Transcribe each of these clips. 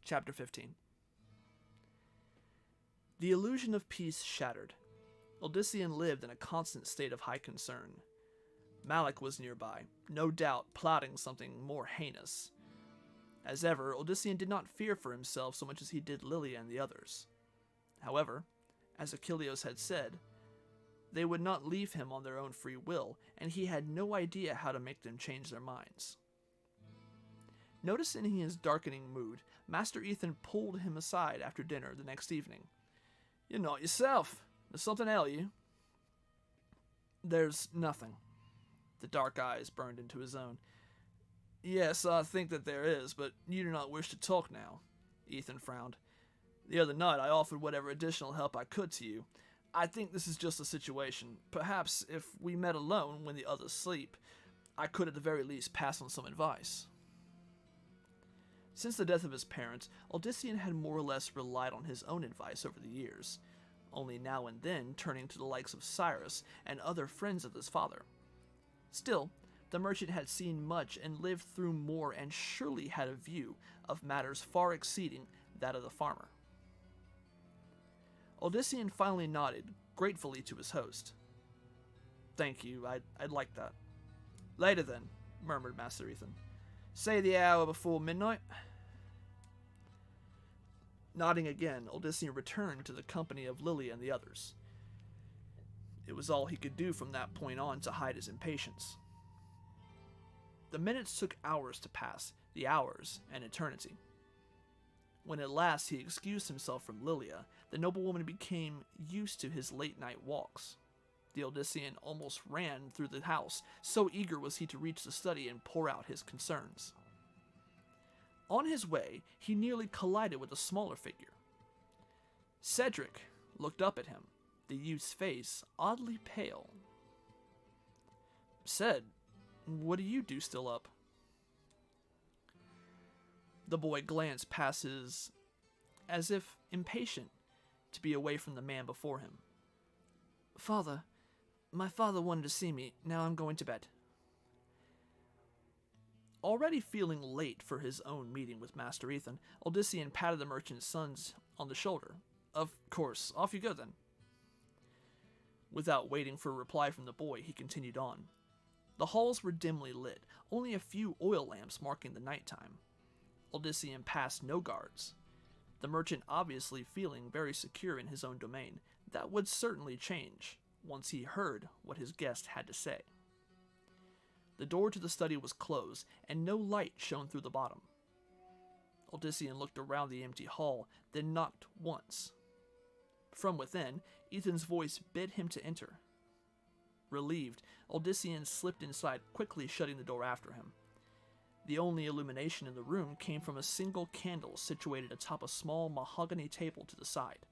Chapter 15. The illusion of peace shattered. Odyssean lived in a constant state of high concern. Malik was nearby, no doubt plotting something more heinous. As ever, Odyssean did not fear for himself so much as he did Lilia and the others. However, as Achilleus had said, they would not leave him on their own free will, and he had no idea how to make them change their minds. Noticing his darkening mood, Master Ethan pulled him aside after dinner the next evening. "You're not yourself. There's something ail you." "There's nothing." The dark eyes burned into his own. "Yes, I think that there is, but you do not wish to talk now." Ethan frowned. "The other night I offered whatever additional help I could to you. I think this is just a situation. Perhaps if we met alone when the others sleep, I could at the very least pass on some advice." Since the death of his parents, Odyssean had more or less relied on his own advice over the years, only now and then turning to the likes of Cyrus and other friends of his father. Still, the merchant had seen much and lived through more and surely had a view of matters far exceeding that of the farmer. Odyssean finally nodded, gratefully to his host. "Thank you, I'd like that." "Later then," murmured Master Ethan. "Say the hour before midnight." Nodding again, Odyssean returned to the company of Lilia and the others. It was all he could do from that point on to hide his impatience. The minutes took hours to pass, the hours an eternity. When at last he excused himself from Lilia, the noblewoman became used to his late-night walks. The Odyssean almost ran through the house, so eager was he to reach the study and pour out his concerns. On his way, he nearly collided with a smaller figure. Cedric looked up at him, the youth's face oddly pale. "Ced, what do you do still up?" The boy glanced past his, as if impatient to be away from the man before him. "Father, my father wanted to see me. Now I'm going to bed." Already feeling late for his own meeting with Master Ethan, Odyssean patted the merchant's sons on the shoulder. "Of course, off you go then." Without waiting for a reply from the boy, he continued on. The halls were dimly lit, only a few oil lamps marking the nighttime. Odyssean passed no guards. The merchant obviously feeling very secure in his own domain. That would certainly change once he heard what his guest had to say. The door to the study was closed, and no light shone through the bottom. Odyssean looked around the empty hall, then knocked once. From within, Ethan's voice bid him to enter. Relieved, Odyssean slipped inside, quickly shutting the door after him. The only illumination in the room came from a single candle situated atop a small mahogany table to the side.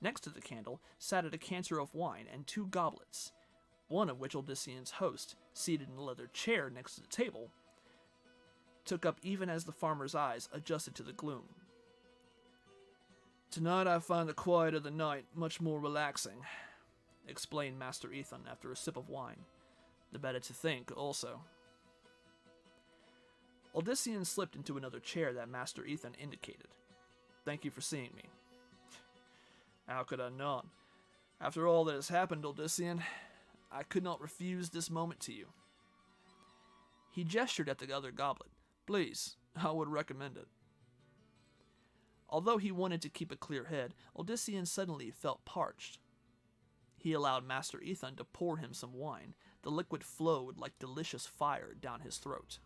Next to the candle sat a decanter of wine and 2 goblets, one of which Odyssean's host, seated in a leather chair next to the table, took up even as the farmer's eyes adjusted to the gloom. "Tonight I find the quiet of the night much more relaxing," explained Master Ethan after a sip of wine. "The better to think, also." Odyssean slipped into another chair that Master Ethan indicated. "Thank you for seeing me." "How could I not? After all that has happened, Odyssean, I could not refuse this moment to you." He gestured at the other goblet. "Please, I would recommend it." Although he wanted to keep a clear head, Odyssean suddenly felt parched. He allowed Master Ethan to pour him some wine. The liquid flowed like delicious fire down his throat.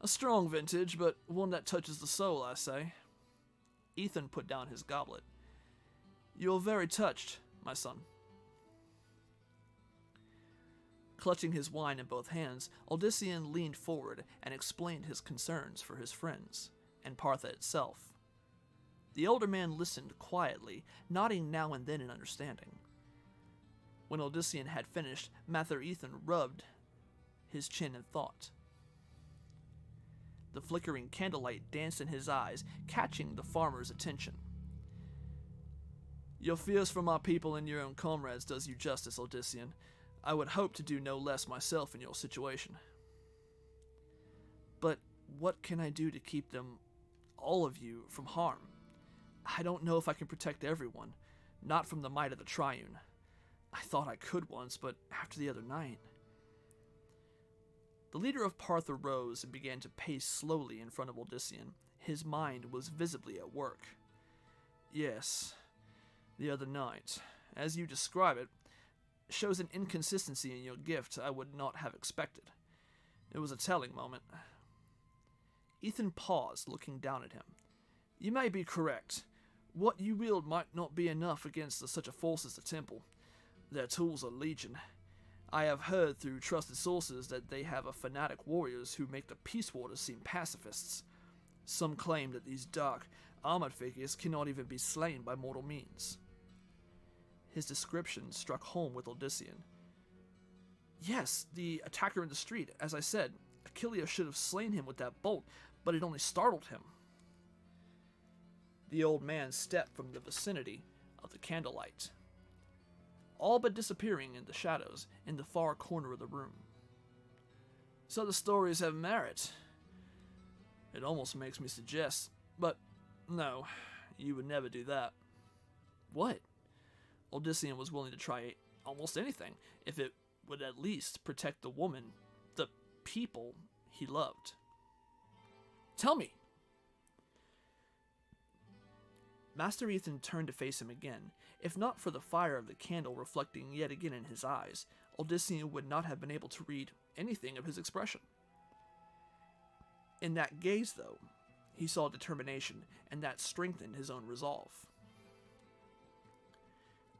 "A strong vintage, but one that touches the soul, I say." Ethan put down his goblet. "You are very touched, my son." Clutching his wine in both hands, Odyssean leaned forward and explained his concerns for his friends, and Partha itself. The older man listened quietly, nodding now and then in understanding. When Odyssean had finished, Master Ethan rubbed his chin in thought. The flickering candlelight danced in his eyes, catching the farmer's attention. "Your fears for my people and your own comrades does you justice, Odyssean. I would hope to do no less myself in your situation." "But what can I do to keep them, all of you, from harm? I don't know if I can protect everyone, not from the might of the Triune. I thought I could once, but after the other night... The leader of Partha rose and began to pace slowly in front of Odyssean. His mind was visibly at work. Yes, the other night, as you describe it, shows an inconsistency in your gift I would not have expected. It was a telling moment. Ethan paused, looking down at him. You may be correct. What you wield might not be enough against such a force as the Temple. Their tools are legion. I have heard through trusted sources that they have fanatic warriors who make the Peace Warders seem pacifists. Some claim that these dark, armored figures cannot even be slain by mortal means. His description struck home with Odyssean. Yes, the attacker in the street, as I said, Achilles should have slain him with that bolt, but it only startled him. The old man stepped from the vicinity of the candlelight, all but disappearing in the shadows in the far corner of the room. So the stories have merit. It almost makes me suggest, but no, you would never do that. What? Odyssean was willing to try almost anything, if it would at least protect the woman, the people he loved. Tell me! Master Ethan turned to face him again. If not for the fire of the candle reflecting yet again in his eyes, Odyssean would not have been able to read anything of his expression. In that gaze, though, he saw determination, and that strengthened his own resolve.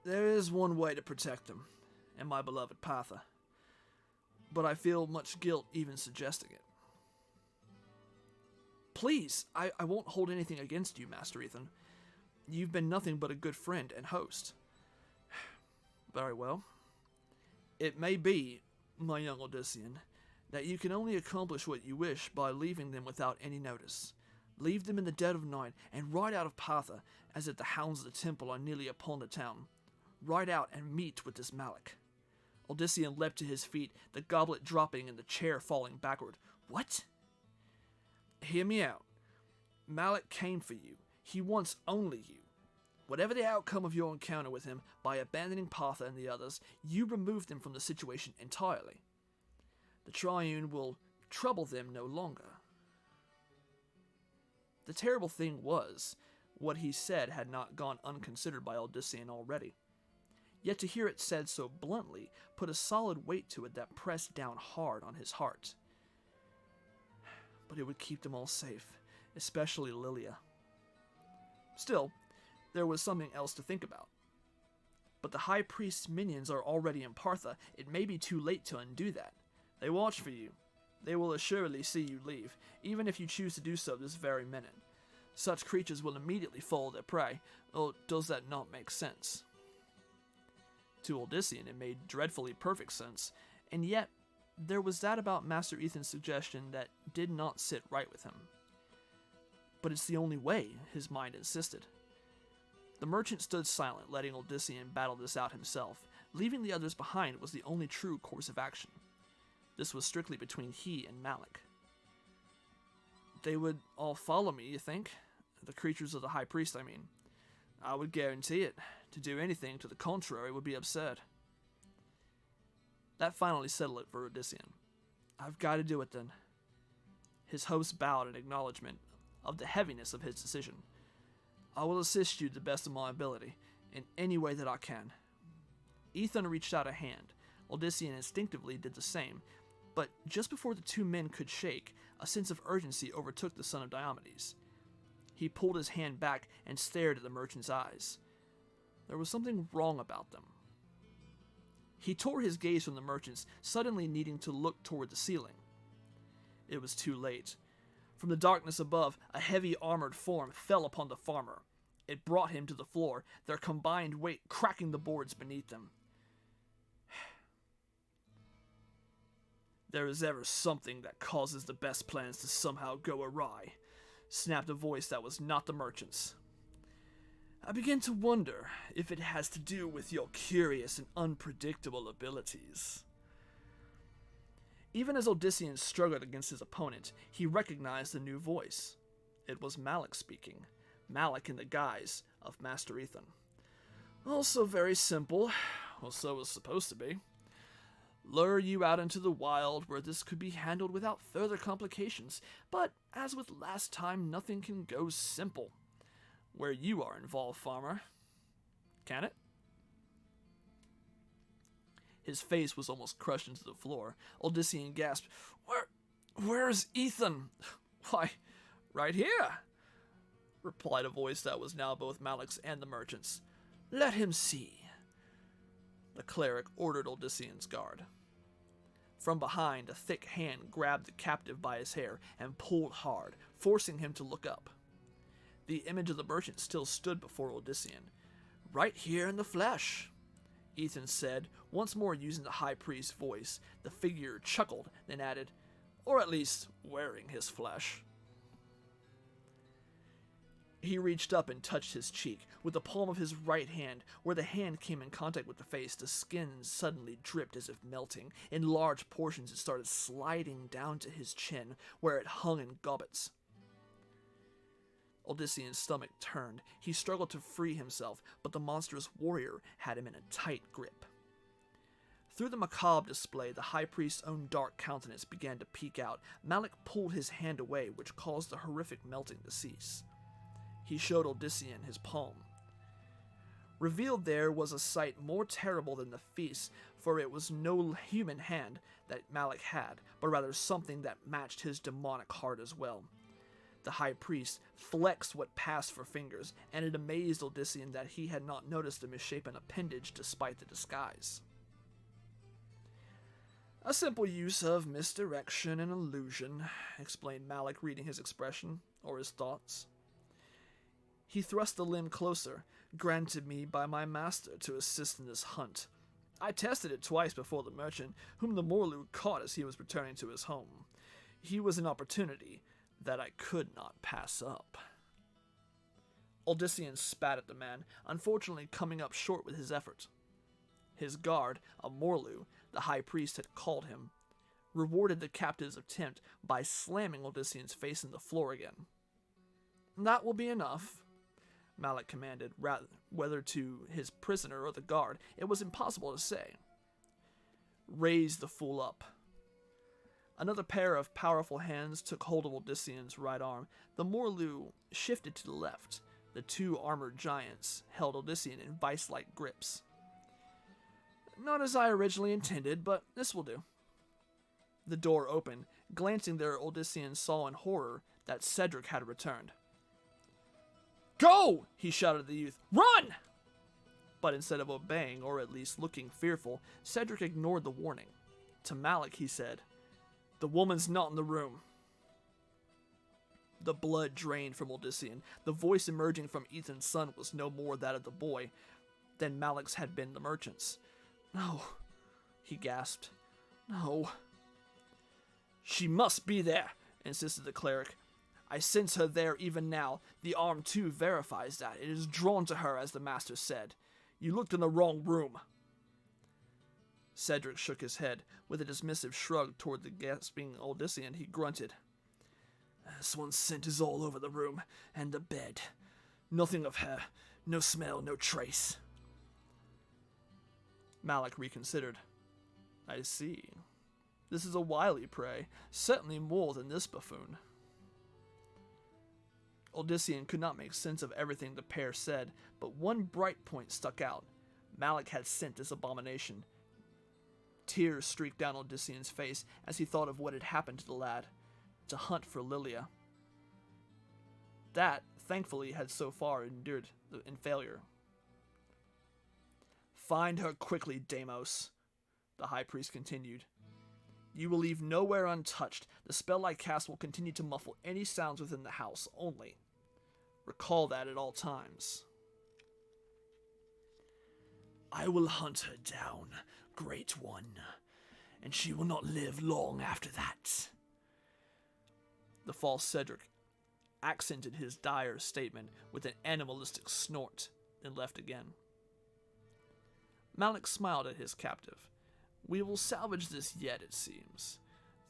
There is one way to protect them, and my beloved Partha, but I feel much guilt even suggesting it. Please, I won't hold anything against you, Master Ethan. You've been nothing but a good friend and host. Very well. It may be, my young Odyssean, that you can only accomplish what you wish by leaving them without any notice. Leave them in the dead of night, and ride out of Partha, as if the hounds of the temple are nearly upon the town. Ride out and meet with this Malik. Odyssean leapt to his feet, the goblet dropping and the chair falling backward. What? Hear me out. Malik came for you. He wants only you. Whatever the outcome of your encounter with him, by abandoning Partha and the others, you remove them from the situation entirely. The Triune will trouble them no longer. The terrible thing was, what he said had not gone unconsidered by Odyssean already. Yet to hear it said so bluntly put a solid weight to it that pressed down hard on his heart. But it would keep them all safe, especially Lilia. Still, there was something else to think about. But the High Priest's minions are already in Partha. It may be too late to undo that. They watch for you. They will assuredly see you leave, even if you choose to do so this very minute. Such creatures will immediately follow their prey. Or does that not make sense? To Odyssean, it made dreadfully perfect sense, and yet there was that about Master Ethan's suggestion that did not sit right with him. But it's the only way, his mind insisted. The merchant stood silent, letting Odyssean battle this out himself. Leaving the others behind was the only true course of action. This was strictly between he and Malik. They would all follow me, you think? The creatures of the High Priest, I mean. I would guarantee it. To do anything to the contrary would be absurd. That finally settled it for Odyssean. I've got to do it then. His host bowed in acknowledgement of the heaviness of his decision. I will assist you to the best of my ability, in any way that I can. Ethan reached out a hand. Odyssean instinctively did the same, but just before the two men could shake, a sense of urgency overtook the son of Diomedes. He pulled his hand back and stared at the merchant's eyes. There was something wrong about them. He tore his gaze from the merchant's, suddenly needing to look toward the ceiling. It was too late. From the darkness above, a heavy armored form fell upon the farmer. It brought him to the floor, their combined weight cracking the boards beneath them. There is ever something that causes the best plans to somehow go awry, snapped a voice that was not the merchant's. I begin to wonder if it has to do with your curious and unpredictable abilities. Even as Odysseus struggled against his opponent, he recognized the new voice. It was Malik speaking. Malik in the guise of Master Ethan. Also very simple. Well, so it was supposed to be. Lure you out into the wild where this could be handled without further complications, but as with last time, nothing can go simple. Where you are involved, farmer. Can it? His face was almost crushed into the floor. Odysseus gasped, Where's Ethan? Why, right here, replied a voice that was now both Malik's and the merchant's. Let him see. The cleric ordered Odysseus' guard. From behind, a thick hand grabbed the captive by his hair and pulled hard, forcing him to look up. The image of the merchant still stood before Odysseus. Right here in the flesh, Ethan said, once more using the high priest's voice. The figure chuckled, then added, or at least wearing his flesh. He reached up and touched his cheek. With the palm of his right hand, where the hand came in contact with the face, the skin suddenly dripped as if melting. In large portions it started sliding down to his chin, where it hung in gobbets. Odysseus' stomach turned. He struggled to free himself, but the monstrous warrior had him in a tight grip. Through the macabre display, the high priest's own dark countenance began to peek out. Malik pulled his hand away, which caused the horrific melting to cease. He showed Odysseus his palm. Revealed there was a sight more terrible than the feast, for it was no human hand that Malik had, but rather something that matched his demonic heart as well. The high priest flexed what passed for fingers, and it amazed Odysseus that he had not noticed the misshapen appendage despite the disguise. A simple use of misdirection and illusion, explained Malik, reading his expression, or his thoughts. He thrust the limb closer, granted me by my master to assist in this hunt. I tested it twice before the merchant, whom the Morlu caught as he was returning to his home. He was an opportunity that I could not pass up. Odysseus spat at the man, unfortunately coming up short with his effort. His guard, a Morlu, the high priest had called him, rewarded the captive's attempt by slamming Odysseus' face in the floor again. That will be enough, Malik commanded, whether to his prisoner or the guard, it was impossible to say. Raise the fool up. Another pair of powerful hands took hold of Odysseus' right arm. The Morlu shifted to the left. The two armored giants held Odysseus in vice-like grips. Not as I originally intended, but this will do. The door opened. Glancing there, Odysseus saw in horror that Cedric had returned. Go! He shouted at the youth. Run! But instead of obeying, or at least looking fearful, Cedric ignored the warning. To Malik, he said, The woman's not in the room. The blood drained from Odysseus. The voice emerging from Ethan's son was no more that of the boy than Malik's had been the merchant's. No, he gasped. No. She must be there, insisted the cleric. I sense her there even now. The arm, too, verifies that. It is drawn to her, as the master said. You looked in the wrong room. Cedric shook his head. With a dismissive shrug toward the gasping Odysseus, he grunted. This one's scent is all over the room, and the bed. Nothing of her. No smell, no trace. Malik reconsidered. I see. This is a wily prey, certainly more than this buffoon. Odysseus could not make sense of everything the pair said, but one bright point stuck out. Malik had sent this abomination. Tears streaked down Odysseus' face as he thought of what had happened to the lad, to hunt for Lilia. That, thankfully, had so far endured in failure. Find her quickly, Deimos, the high priest continued. You will leave nowhere untouched. The spell I cast will continue to muffle any sounds within the house only. Recall that at all times. I will hunt her down, Great One, and she will not live long after that. The false Cedric accented his dire statement with an animalistic snort, then left again. Malik smiled at his captive. We will salvage this yet, it seems.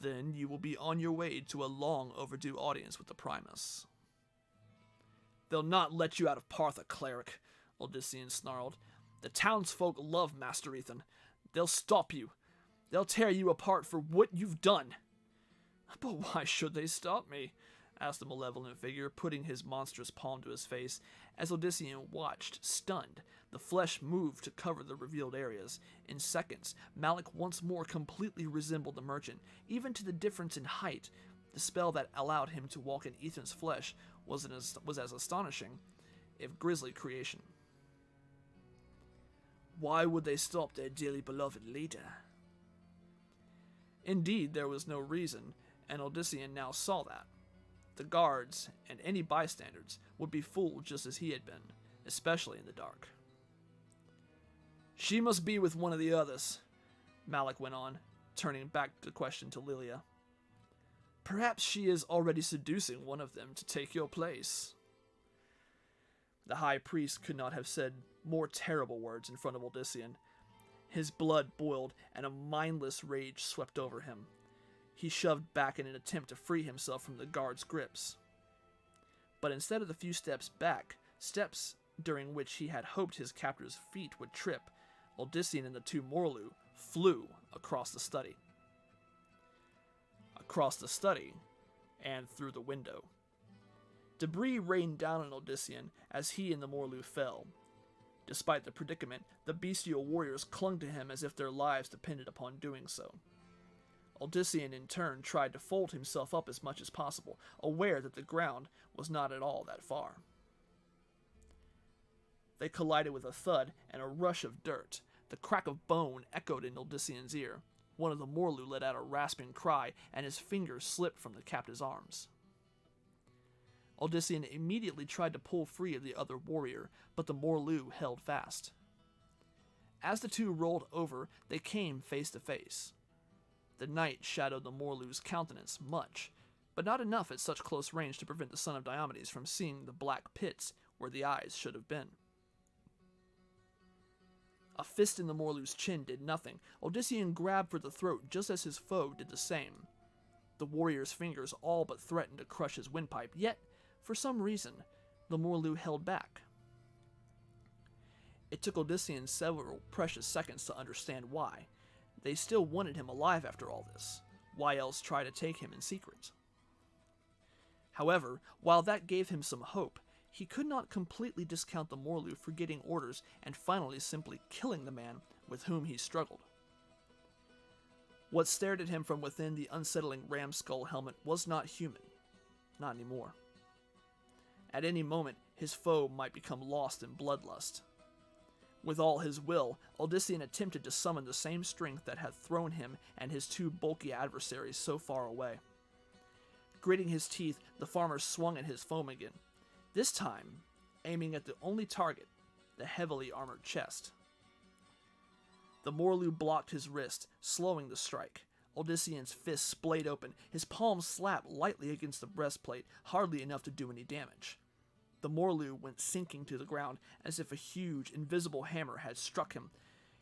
Then you will be on your way to a long overdue audience with the Primus. They'll not let you out of Partha, cleric, Odyssean snarled. The townsfolk love Master Ethan. They'll stop you. They'll tear you apart for what you've done. But why should they stop me? Asked the malevolent figure, putting his monstrous palm to his face. As Odyssean watched, stunned, the flesh moved to cover the revealed areas. In seconds, Malik once more completely resembled the merchant, even to the difference in height. The spell that allowed him to walk in Ethan's flesh was as astonishing, if grisly, creation. Why would they stop their dearly beloved leader? Indeed, there was no reason, and Odyssean now saw that. The guards, and any bystanders, would be fooled just as he had been, especially in the dark. She must be with one of the others, Malik went on, turning back the question to Lilia. Perhaps she is already seducing one of them to take your place. The high priest could not have said more terrible words in front of Odyssean. His blood boiled, and a mindless rage swept over him. He shoved back in an attempt to free himself from the guard's grips. But instead of the few steps back, steps during which he had hoped his captor's feet would trip, Odyssean and the two Morlu flew across the study. Across the study, and through the window. Debris rained down on Odyssean as he and the Morlu fell. Despite the predicament, the bestial warriors clung to him as if their lives depended upon doing so. Odyssean in turn tried to fold himself up as much as possible, aware that the ground was not at all that far. They collided with a thud and a rush of dirt. The crack of bone echoed in Odyssean's ear. One of the Morlu let out a rasping cry, and his fingers slipped from the captive's arms. Odyssean immediately tried to pull free of the other warrior, but the Morlu held fast. As the two rolled over, they came face to face. The night shadowed the Morlu's countenance much, but not enough at such close range to prevent the son of Diomedes from seeing the black pits where the eyes should have been. A fist in the Morlu's chin did nothing. Odyssean grabbed for the throat just as his foe did the same. The warrior's fingers all but threatened to crush his windpipe, yet, for some reason, the Morlu held back. It took Odyssean several precious seconds to understand why. They still wanted him alive after all this. Why else try to take him in secret? However, while that gave him some hope, he could not completely discount the Morlu for getting orders and finally simply killing the man with whom he struggled. What stared at him from within the unsettling ram skull helmet was not human. Not anymore. At any moment, his foe might become lost in bloodlust. With all his will, Odyssean attempted to summon the same strength that had thrown him and his two bulky adversaries so far away. Gritting his teeth, the farmer swung at his foe again, this time aiming at the only target, the heavily armored chest. The Morlu blocked his wrist, slowing the strike. Odyssean's fist splayed open, his palm slapped lightly against the breastplate, hardly enough to do any damage. The Morlu went sinking to the ground as if a huge, invisible hammer had struck him.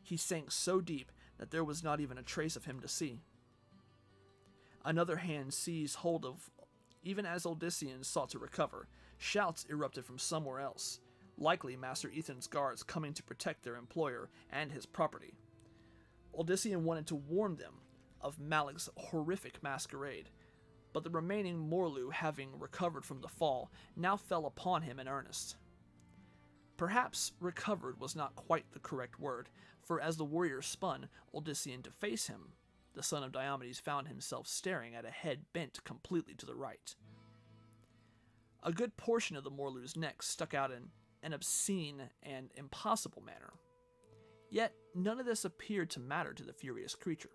He sank so deep that there was not even a trace of him to see. Another hand seized hold of, even as Odyssean sought to recover. Shouts erupted from somewhere else, likely Master Ethan's guards coming to protect their employer and his property. Odyssean wanted to warn them of Malik's horrific masquerade, but the remaining Morlu, having recovered from the fall, now fell upon him in earnest. Perhaps recovered was not quite the correct word, for as the warrior spun Odyssean to face him, the son of Diomedes found himself staring at a head bent completely to the right. A good portion of the Morlu's neck stuck out in an obscene and impossible manner. Yet none of this appeared to matter to the furious creature.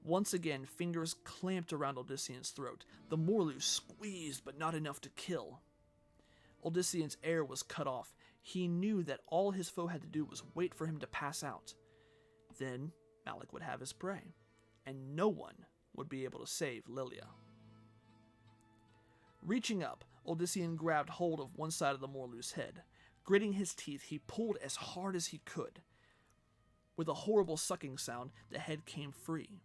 Once again, fingers clamped around Odyssean's throat. The Morlu squeezed, but not enough to kill. Odyssean's air was cut off. He knew that all his foe had to do was wait for him to pass out. Then Malik would have his prey, and no one would be able to save Lilia. Reaching up, Odyssean grabbed hold of one side of the Morlu's head. Gritting his teeth, he pulled as hard as he could. With a horrible sucking sound, the head came free.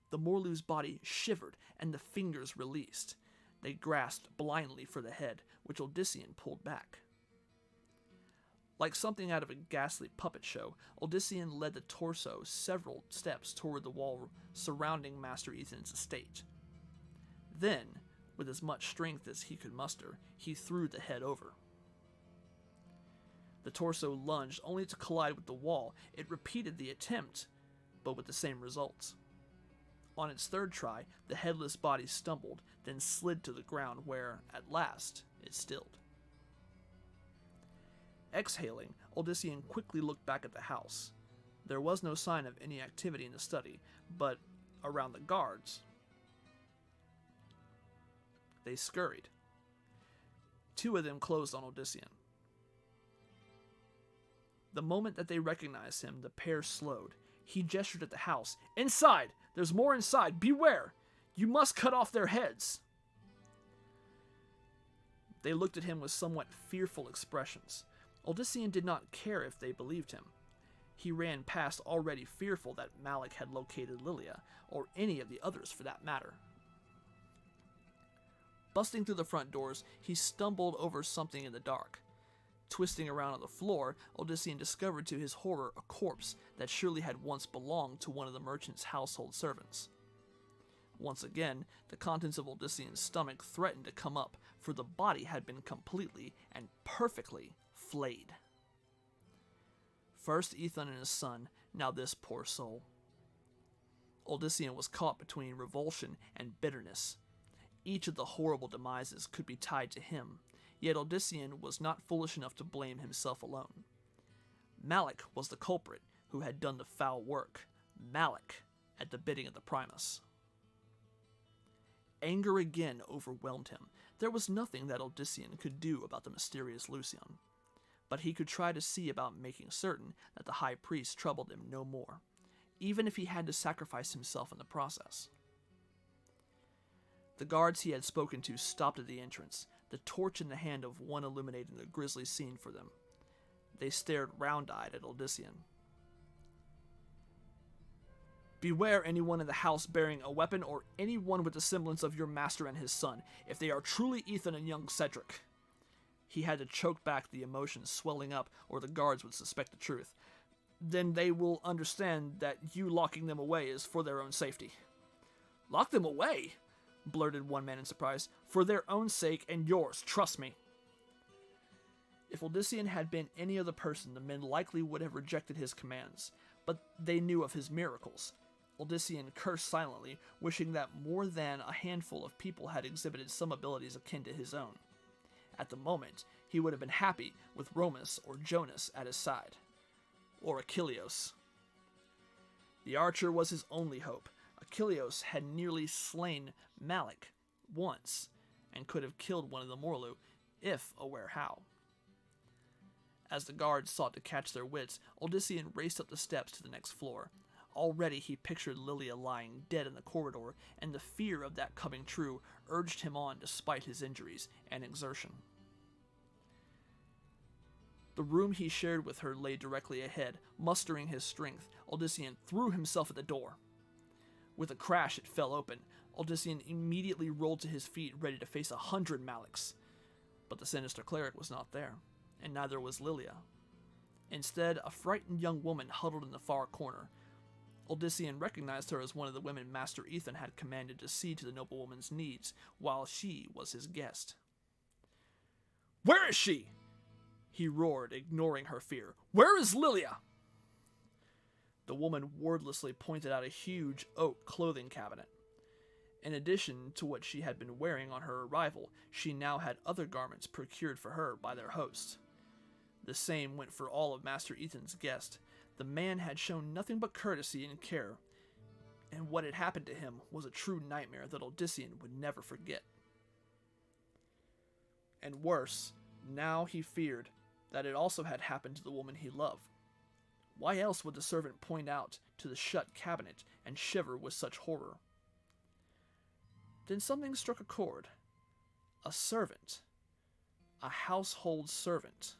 The Morlu's body shivered, and the fingers released. They grasped blindly for the head, which Odyssean pulled back. Like something out of a ghastly puppet show, Odyssean led the torso several steps toward the wall surrounding Master Ethan's estate. Then, with as much strength as he could muster, he threw the head over. The torso lunged only to collide with the wall. It repeated the attempt, but with the same results. On its third try, the headless body stumbled, then slid to the ground where, at last, it stilled. Exhaling, Odyssean quickly looked back at the house. There was no sign of any activity in the study, but around the guards, they scurried. 2 of them closed on Odyssean. The moment that they recognized him, the pair slowed. He gestured at the house. "Inside! There's more inside! Beware! You must cut off their heads!" They looked at him with somewhat fearful expressions. Odyssean did not care if they believed him. He ran past already fearful that Malik had located Lilia, or any of the others for that matter. Busting through the front doors, he stumbled over something in the dark. Twisting around on the floor, Odyssean discovered to his horror a corpse that surely had once belonged to one of the merchant's household servants. Once again, the contents of Odyssean's stomach threatened to come up, for the body had been completely and perfectly flayed. First Ethan and his son, now this poor soul. Odyssean was caught between revulsion and bitterness. Each of the horrible demises could be tied to him, yet Odyssean was not foolish enough to blame himself alone. Malik was the culprit who had done the foul work, Malik at the bidding of the Primus. Anger again overwhelmed him. There was nothing that Odyssean could do about the mysterious Lucian, but he could try to see about making certain that the high priest troubled him no more, even if he had to sacrifice himself in the process. The guards he had spoken to stopped at the entrance, the torch in the hand of one illuminating the grisly scene for them. They stared round-eyed at Odyssean. "Beware anyone in the house bearing a weapon, or anyone with the semblance of your master and his son, if they are truly Ethan and young Cedric." He had to choke back the emotions swelling up, or the guards would suspect the truth. "Then they will understand that you locking them away is for their own safety." "Lock them away?" blurted one man in surprise. "For their own sake and yours, trust me." If Odyssean had been any other person, the men likely would have rejected his commands, but they knew of his miracles. Odyssean cursed silently, wishing that more than a handful of people had exhibited some abilities akin to his own. At the moment, he would have been happy with Romus or Jonas at his side. Or Achilleos. The archer was his only hope. Achilleos had nearly slain Malik once, and could have killed one of the Morlu, if aware how. As the guards sought to catch their wits, Odyssean raced up the steps to the next floor. Already he pictured Lilia lying dead in the corridor, and the fear of that coming true urged him on despite his injuries and exertion. The room he shared with her lay directly ahead. Mustering his strength, Odyssean threw himself at the door. With a crash, it fell open. Odyssean immediately rolled to his feet, ready to face 100 Maliks. But the sinister cleric was not there, and neither was Lilia. Instead, a frightened young woman huddled in the far corner. Odyssean recognized her as one of the women Master Ethan had commanded to see to the noblewoman's needs, while she was his guest. "Where is she?" he roared, ignoring her fear. "Where is Lilia?" The woman wordlessly pointed out a huge oak clothing cabinet. In addition to what she had been wearing on her arrival, she now had other garments procured for her by their host. The same went for all of Master Ethan's guests. The man had shown nothing but courtesy and care, and what had happened to him was a true nightmare that Odyssean would never forget. And worse, now he feared that it also had happened to the woman he loved. Why else would the servant point out to the shut cabinet and shiver with such horror? Then something struck a chord. A servant. A household servant.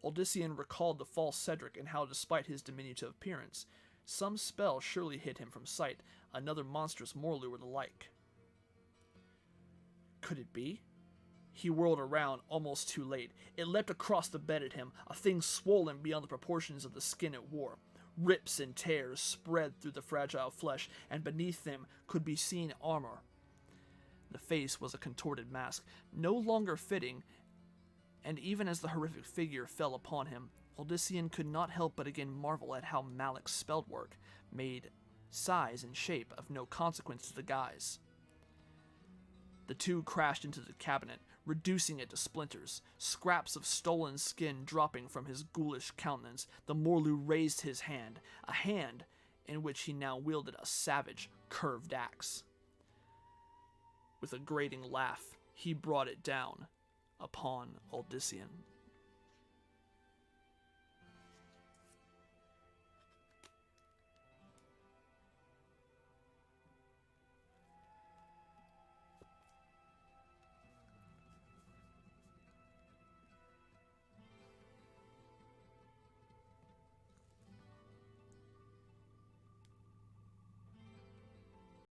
Odyssean recalled the false Cedric and how, despite his diminutive appearance, Some spell surely hid him from sight, another monstrous Morlu or the like. Could it be? He whirled around, almost too late. It leapt across the bed at him, a thing swollen beyond the proportions of the skin it wore. Rips and tears spread through the fragile flesh, and beneath them could be seen armor. The face was a contorted mask, no longer fitting, and even as the horrific figure fell upon him, Odyssean could not help but again marvel at how Malik's spell work made size and shape of no consequence to the guise. The two crashed into the cabinet, reducing it to splinters. Scraps of stolen skin dropping from his ghoulish countenance, the Morlu raised his hand, a hand in which he now wielded a savage, curved axe. With a grating laugh, he brought it down upon Odyssean.